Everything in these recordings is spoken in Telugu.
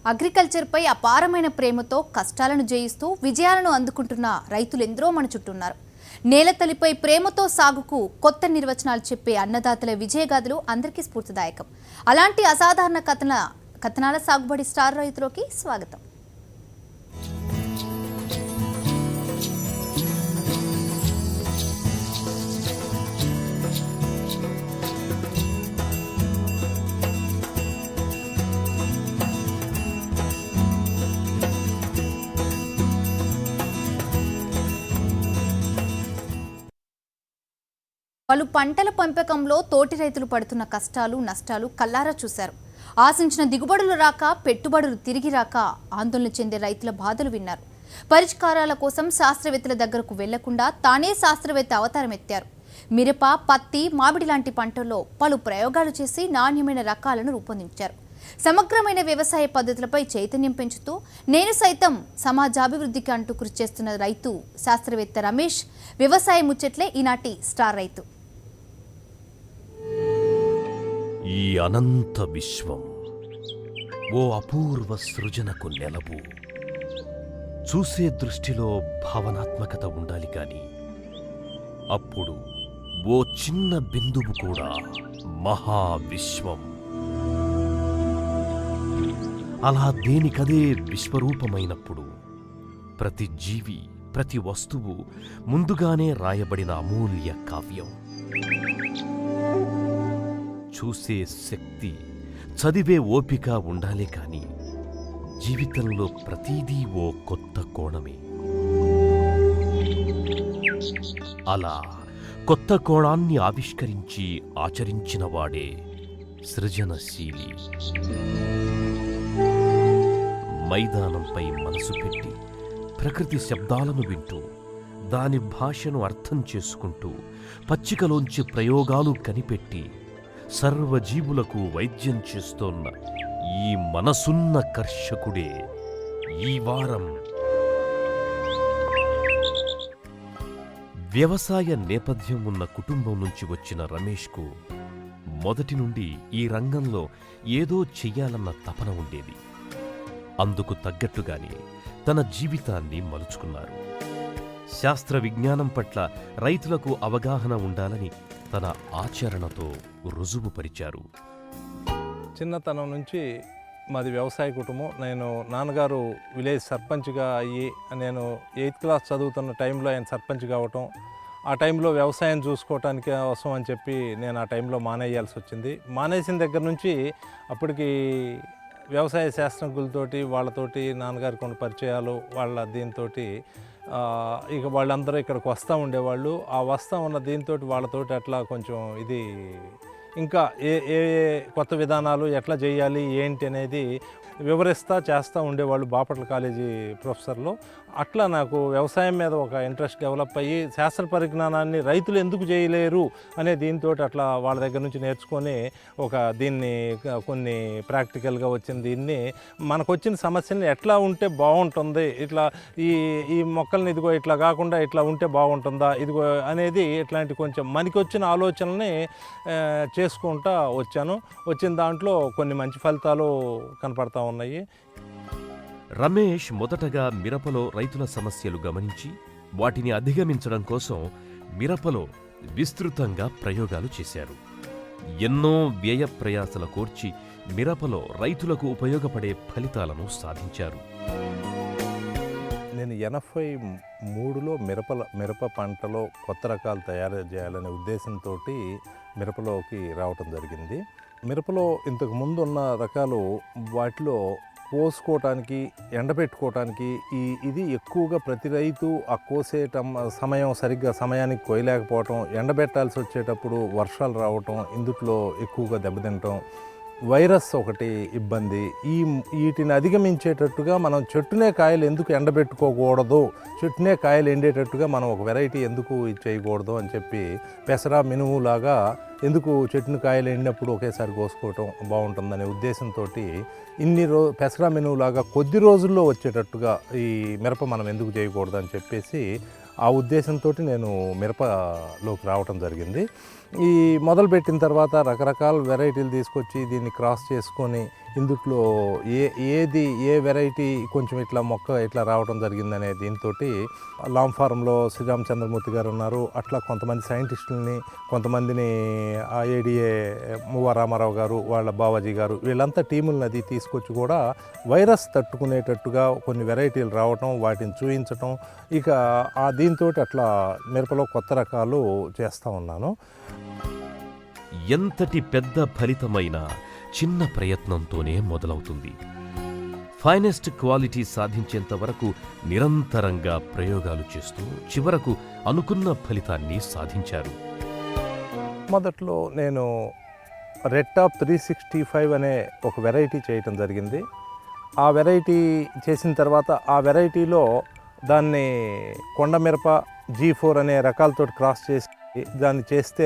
అగ్రికల్చర్పై అపారమైన ప్రేమతో కష్టాలను జయిస్తూ విజయాలను అందుకుంటున్న రైతులు ఎందరో మన చుట్టూ ఉన్నారు. నేలతల్లిపై ప్రేమతో సాగుకు కొత్త నిర్వచనాలు చెప్పే అన్నదాతల విజయగాథలు అందరికీ స్ఫూర్తిదాయకం. అలాంటి అసాధారణ కథనాల సాగుబడి స్టార్ రైతులోకి స్వాగతం. పలు పంటల పెంపకంలో తోటి రైతులు పడుతున్న కష్టాలు నష్టాలు కల్లారా చూశారు. ఆశించిన దిగుబడులు రాక, పెట్టుబడులు తిరిగి రాక ఆందోళన చెందే రైతుల బాధలు విన్నారు. పరిష్కారాల కోసం శాస్త్రవేత్తల దగ్గరకు వెళ్లకుండా తానే శాస్త్రవేత్త అవతారం ఎత్తారు. మిరప, పత్తి, మామిడి లాంటి పంటల్లో పలు ప్రయోగాలు చేసి నాణ్యమైన రకాలను రూపొందించారు. సమగ్రమైన వ్యవసాయ పద్ధతులపై చైతన్యం పెంచుతూ నేను సైతం సమాజాభివృద్ధికి అంటూ కృషి చేస్తున్న రైతు శాస్త్రవేత్త రమేష్. వ్యవసాయ ముచ్చట్లే ఈనాటి స్టార్ రైతు. ఈ అనంత విశ్వం ఓ అపూర్వ సృజనకు నెలవు. చూసే దృష్టిలో భావనాత్మకత ఉండాలి కాని అప్పుడు ఓ చిన్న బిందువు కూడా మహావిశ్వం. అలా దేనికదే విశ్వరూపమైనప్పుడు ప్రతి జీవి, ప్రతి వస్తువు ముందుగానే రాయబడిన అమూల్య కావ్యం. చూసే శక్తి, చదివే ఓపిక ఉండాలే కాని జీవితంలో ప్రతిదీ ఓ కొత్త కోణమే. అలా కొత్త కోణాన్ని ఆవిష్కరించి ఆచరించిన వాడే సృజనశీలి. మైదానంపై మనసు పెట్టి ప్రకృతి శబ్దాలను వింటూ దాని భాషను అర్థం చేసుకుంటూ పచ్చికలోంచి ప్రయోగాలు కనిపెట్టి సర్వజీవులకు వైద్యం చేస్తోన్న ఈ మనసున్న కర్షకుడే ఈ వారం వ్యవసాయ నేపథ్యం ఉన్న కుటుంబం నుంచి వచ్చిన రమేష్కు మొదటి నుండి ఈ రంగంలో ఏదో చెయ్యాలన్న తపన ఉండేది. అందుకు తగ్గట్టుగానే తన జీవితాన్ని మలుచుకున్నారు. శాస్త్ర విజ్ఞానం పట్ల రైతులకు అవగాహన ఉండాలని తన ఆచరణతో రుజువుపరిచారు. చిన్నతనం నుంచి మాది వ్యవసాయ కుటుంబం. నేను నాన్నగారు విలేజ్ సర్పంచ్గా అయ్యి, నేను 8th క్లాస్ చదువుతున్న టైంలో ఆయన సర్పంచ్ కావటం, ఆ టైంలో వ్యవసాయం చూసుకోవటానికి అవసరం అని చెప్పి నేను ఆ టైంలో మానేయాల్సి వచ్చింది. మానేసిన దగ్గర నుంచి అప్పటికి వ్యవసాయ శాస్త్రజ్ఞులతోటి వాళ్ళతోటి నాన్నగారికి కొన్ని పరిచయాలు, వాళ్ళ దీంతో ఇక వాళ్ళందరూ ఇక్కడికి వస్తూ ఉండేవాళ్ళు. ఆ వస్తూ ఉన్న దీంతో వాళ్ళతోటి అట్లా కొంచెం ఇది ఇంకా ఏ ఏ కొత్త విధానాలు ఎట్లా చేయాలి ఏంటి అనేది వివరిస్తూ చేస్తూ ఉండేవాళ్ళు బాపట్ల కాలేజీ ప్రొఫెసర్లు. అట్లా నాకు వ్యవసాయం మీద ఒక ఇంట్రెస్ట్ డెవలప్ అయ్యి శాస్త్ర పరిజ్ఞానాన్ని రైతులు ఎందుకు చేయలేరు అనే దీంతో అట్లా వాళ్ళ దగ్గర నుంచి నేర్చుకొని దీన్ని కొన్ని ప్రాక్టికల్గా వచ్చిన దీన్ని మనకు వచ్చిన సమస్యని ఎట్లా ఉంటే బాగుంటుంది, ఇట్లా ఈ మొక్కల్ని ఇదిగో ఇట్లా కాకుండా ఇట్లా ఉంటే బాగుంటుందా ఇదిగో అనేది ఇట్లాంటి కొంచెం మనకి వచ్చిన ఆలోచనల్ని చేసుకుంటూ వచ్చాను. వచ్చిన దాంట్లో కొన్ని మంచి ఫలితాలు కనపడతా ఉన్నాయి. రమేష్ మొదటగా మిరపలో రైతుల సమస్యలు గమనించి వాటిని అధిగమించడం కోసం మిరపలో విస్తృతంగా ప్రయోగాలు చేశారు. ఎన్నో వ్యయ ప్రయాసల కోర్చి మిరపలో రైతులకు ఉపయోగపడే ఫలితాలను సాధించారు. నేను 83లో మిరప పంటలో కొత్త రకాలు తయారు చేయాలనే ఉద్దేశంతో మిరపలోకి రావటం జరిగింది. మిరపలో ఇంతకు ముందు ఉన్న రకాలు వాటిలో కోసుకోవటానికి, ఎండబెట్టుకోవటానికి ఇది ఎక్కువగా ప్రతి రైతు ఆ సరిగ్గా సమయానికి కోయలేకపోవటం, ఎండబెట్టాల్సి వచ్చేటప్పుడు వర్షాలు రావటం, ఇందుట్లో ఎక్కువగా దెబ్బతింటం, వైరస్ ఒకటి ఇబ్బంది. వీటిని అధిగమించేటట్టుగా మనం చెట్టునే కాయలు ఎందుకు ఎండబెట్టుకోకూడదు, చెట్టునే కాయలు ఎండేటట్టుగా మనం ఒక వెరైటీ ఎందుకు చేయకూడదు అని చెప్పి పెసర మినుములాగా ఎందుకు చెట్టుని కాయలు ఎండినప్పుడు ఒకేసారి కోసుకోవటం బాగుంటుందనే ఉద్దేశంతో పెసర మినుములాగా కొద్ది రోజుల్లో వచ్చేటట్టుగా ఈ మిరప మనం ఎందుకు చేయకూడదు అని చెప్పేసి ఆ ఉద్దేశంతో నేను మిరపలోకి రావటం జరిగింది. ఈ మొదలుపెట్టిన తర్వాత రకరకాల వెరైటీలు తీసుకొచ్చి దీన్ని క్రాస్ చేసుకొని ఇందుట్లో ఏ వెరైటీ కొంచెం ఇట్లా మొక్క ఇట్లా రావడం జరిగిందనే దీంతో లాంగ్ ఫారంలో శ్రీరామచంద్రమూర్తి గారు ఉన్నారు. అట్లా కొంతమంది సైంటిస్టులని, కొంతమందిని ఏడిఏ మువ్వ రామారావు గారు, వాళ్ళ బావాజీ గారు, వీళ్ళంతా టీములను అది తీసుకొచ్చి కూడా వైరస్ తట్టుకునేటట్టుగా కొన్ని వెరైటీలు రావటం, వాటిని చూపించటం, ఇక దీంతో అట్లా మిరపలో కొత్త రకాలు చేస్తూ ఉన్నాను. ఎంతటి పెద్ద ఫలితమైన చిన్న ప్రయత్నంతోనే మొదలవుతుంది. ఫైనెస్ట్ క్వాలిటీ సాధించేంత వరకు నిరంతరంగా ప్రయోగాలు చేస్తూ చివరకు అనుకున్న ఫలితాన్ని సాధించారు. మొదట్లో నేను రెడ్ టాప్ 365 అనే ఒక వెరైటీ చేయటం జరిగింది. ఆ వెరైటీ చేసిన తర్వాత ఆ వెరైటీలో దాన్ని కొండమిరప G4 అనే రకాలతో క్రాస్ చేసి దాన్ని చేస్తే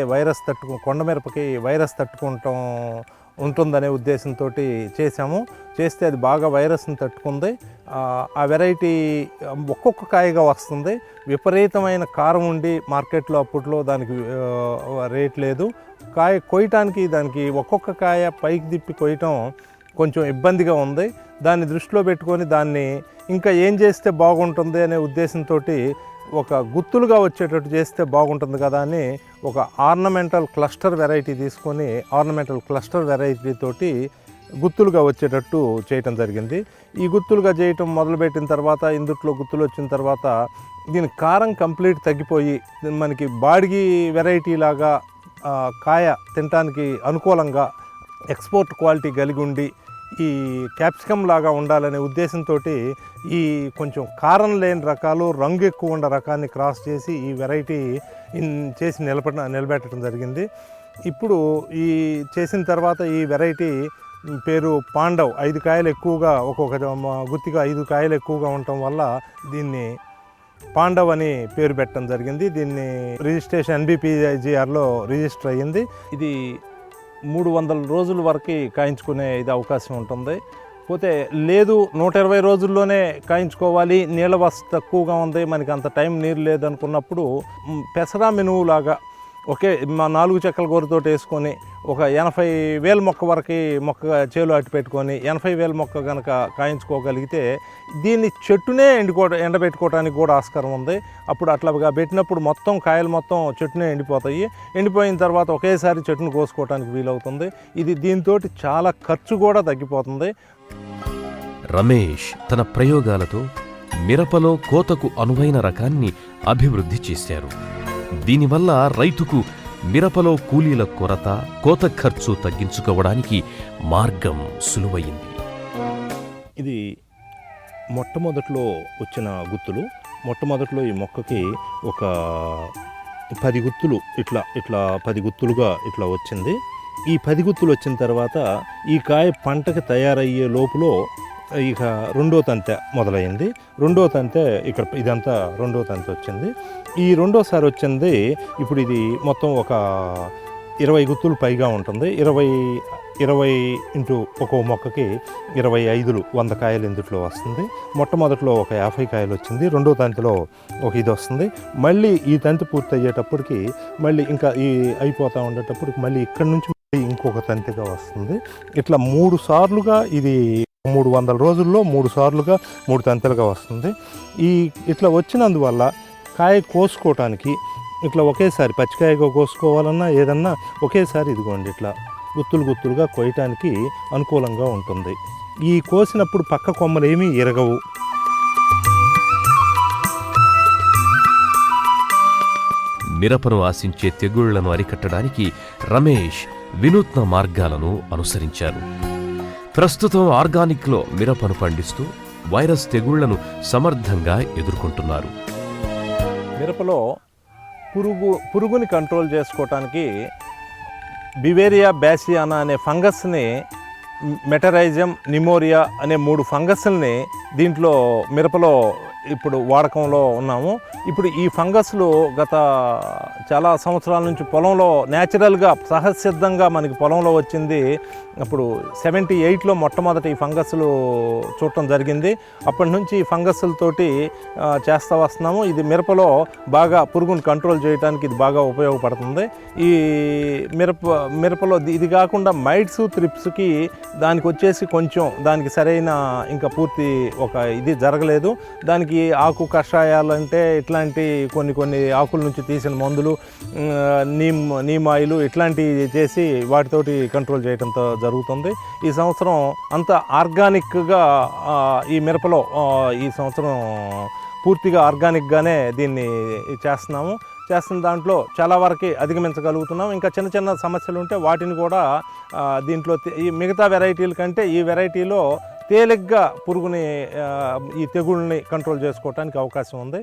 కొండమిరపకి వైరస్ తట్టుకుంటాం ఉంటుందనే ఉద్దేశంతో చేస్తే అది బాగా వైరస్ని తట్టుకుంది. ఆ వెరైటీ ఒక్కొక్క కాయగా వస్తుంది. విపరీతమైన కారం ఉండి మార్కెట్లో అప్పట్లో దానికి రేట్ లేదు. కాయ కొయ్యటానికి దానికి ఒక్కొక్క కాయ పైకి తిప్పి కొయ్యటం కొంచెం ఇబ్బందిగా ఉంది. దాన్ని దృష్టిలో పెట్టుకొని దాన్ని ఇంకా ఏం చేస్తే బాగుంటుంది అనే ఉద్దేశంతో ఒక గుత్తులుగా వచ్చేటట్టు చేస్తే బాగుంటుంది కదా అని ఒక ఆర్నమెంటల్ క్లస్టర్ వెరైటీ తీసుకొని ఆర్నమెంటల్ క్లస్టర్ వెరైటీ తోటి గుత్తులుగా వచ్చేటట్టు చేయటం జరిగింది. ఈ గుత్తులుగా చేయటం మొదలుపెట్టిన తర్వాత ఇందుట్లో గుత్తులు వచ్చిన తర్వాత దీని కారం కంప్లీట్ తగ్గిపోయి మనకి బాడిగి వెరైటీ లాగా కాయ తినటానికి అనుకూలంగా ఎక్స్పోర్ట్ క్వాలిటీ కలిగి ఉండి ఈ క్యాప్సికమ్ లాగా ఉండాలనే ఉద్దేశంతో ఈ కొంచెం కారం లేని రకాలు, రంగు ఎక్కువ ఉన్న రకాన్ని క్రాస్ చేసి ఈ వెరైటీ చేసి నిలబెట్టడం జరిగింది. ఇప్పుడు ఈ చేసిన తర్వాత ఈ వెరైటీ పేరు పాండవ్. 5 కాయలు ఎక్కువగా, ఒక్కొక్క గుత్తిగా 5 కాయలు ఎక్కువగా ఉండటం వల్ల దీన్ని పాండవ్ అని పేరు పెట్టడం జరిగింది. దీన్ని రిజిస్ట్రేషన్ NBPIGRలో రిజిస్టర్ అయ్యింది. ఇది 300 రోజుల వరకు కాయించుకునే ఇది అవకాశం ఉంటుంది. పోతే లేదు 120 రోజుల్లోనే కాయించుకోవాలి, నీళ్ళ వసతి తక్కువగా ఉంది, మనకి అంత టైం నీరు లేదనుకున్నప్పుడు పెసరా మినువు లాగా ఒకే 4 చెక్కల గోరుతో వేసుకొని ఒక 80,000 మొక్క వరకు మొక్క చేలు అట్టి పెట్టుకొని 80,000 మొక్క కనుక కాయించుకోగలిగితే దీన్ని చెట్టునే ఎండబెట్టుకోవడానికి కూడా ఆస్కారం ఉంది. అప్పుడు అట్లాగా పెట్టినప్పుడు మొత్తం కాయలు మొత్తం చెట్టునే ఎండిపోతాయి. ఎండిపోయిన తర్వాత ఒకేసారి చెట్టును కోసుకోవడానికి వీలవుతుంది. దీంతో చాలా ఖర్చు కూడా తగ్గిపోతుంది. రమేష్ తన ప్రయోగాలతో మిరపలో కోతకు అనువైన రకాన్ని అభివృద్ధి చేశారు. దీనివల్ల రైతుకు మిరపలో కూలీల కొరత, కోత ఖర్చు తగ్గించుకోవడానికి మార్గం సులువయింది. ఇది మొట్టమొదట్లో వచ్చిన గుత్తులు. మొట్టమొదట్లో ఈ మొక్కకి ఒక 10 గుత్తులు ఇట్లా 10 గుత్తులుగా ఇట్లా వచ్చింది. ఈ 10 గుత్తులు వచ్చిన తర్వాత ఈ కాయ పంటకి తయారయ్యే లోపులో ఇక రెండో తంతె మొదలైంది. రెండో తంతె ఇక్కడ ఇదంతా రెండో తంతె వచ్చింది. ఈ రెండోసారి వచ్చింది ఇప్పుడు ఇది మొత్తం ఒక 20 గుత్తులు పైగా ఉంటుంది. 20 ఇంటూ ఒక్కో మొక్కకి 25 100 కాయలు ఇందుట్లో వస్తుంది. మొట్టమొదట్లో ఒక 50 కాయలు వచ్చింది. రెండో తంతిలో ఒక ఇది వస్తుంది. మళ్ళీ ఈ తంతి పూర్తి అయ్యేటప్పటికి మళ్ళీ ఇంకా ఈ అయిపోతూ ఉండేటప్పటికి మళ్ళీ ఇక్కడి నుంచి ఇంకొక తంతిగా వస్తుంది. ఇట్లా 3 సార్లుగా ఇది 300 రోజుల్లో 3 సార్లుగా 3 తంతెలుగా వస్తుంది. ఇట్లా వచ్చినందువల్ల కాయ కోసుకోవటానికి ఇట్లా ఒకేసారి పచ్చికాయగా కోసుకోవాలన్నా ఏదన్నా ఒకేసారి ఇదిగోండి ఇట్లా గుత్తులుగా కోయటానికి అనుకూలంగా ఉంటుంది. ఈ కోసినప్పుడు పక్క కొమ్మలు ఏమీ ఇరగవు. మిరపను ఆశించే తెగుళ్లను అరికట్టడానికి రమేష్ వినూత్న మార్గాలను అనుసరించారు. ప్రస్తుతం ఆర్గానిక్లో మిరపను పండిస్తూ వైరస్ తెగుళ్లను సమర్థంగా ఎదుర్కొంటున్నారు. మిరపలో పురుగుని కంట్రోల్ చేసుకోవటానికి బివేరియా బ్యాసియానా అనే ఫంగస్ని, మెటరైజం, నిమోరియా అనే 3 ఫంగస్ని దీంట్లో మిరపలో ఇప్పుడు వాడకంలో ఉన్నాము. ఇప్పుడు ఈ ఫంగస్లు గత చాలా సంవత్సరాల నుంచి పొలంలో న్యాచురల్గా సహజసిద్ధంగా మనకి పొలంలో వచ్చింది. అప్పుడు 78లో మొట్టమొదటి ఈ ఫంగస్లు చూడటం జరిగింది. అప్పటి నుంచి ఈ ఫంగస్లతోటి చేస్తూ వస్తున్నాము. ఇది మిరపలో బాగా పురుగును కంట్రోల్ చేయడానికి ఇది బాగా ఉపయోగపడుతుంది. ఈ మిరపలో ఇది కాకుండా మైట్స్, త్రిప్స్కి దానికి వచ్చేసి కొంచెం దానికి సరైన ఇంకా పూర్తి ఒక ఇది జరగలేదు. దానికి ఆకు కషాయాలు అంటే ఇట్లాంటి కొన్ని ఆకుల నుంచి తీసిన మందులు, నీమ్ ఆయిల్ ఇట్లాంటివి చేసి వాటితోటి కంట్రోల్ చేయడంతో జరుగుతుంది. ఈ సంవత్సరం అంత ఆర్గానిక్గా ఈ మిరపలో ఈ సంవత్సరం పూర్తిగా ఆర్గానిక్గానే దీన్ని చేస్తున్న దాంట్లో చాలా వరకు అధిగమించగలుగుతున్నాం. ఇంకా చిన్న చిన్న సమస్యలు ఉంటే వాటిని కూడా దీంట్లో ఈ మిగతా వెరైటీల కంటే ఈ వెరైటీలో తేలిగ్గా పురుగుని ఈ తెగుళ్ళని కంట్రోల్ చేసుకోవడానికి అవకాశం ఉంది.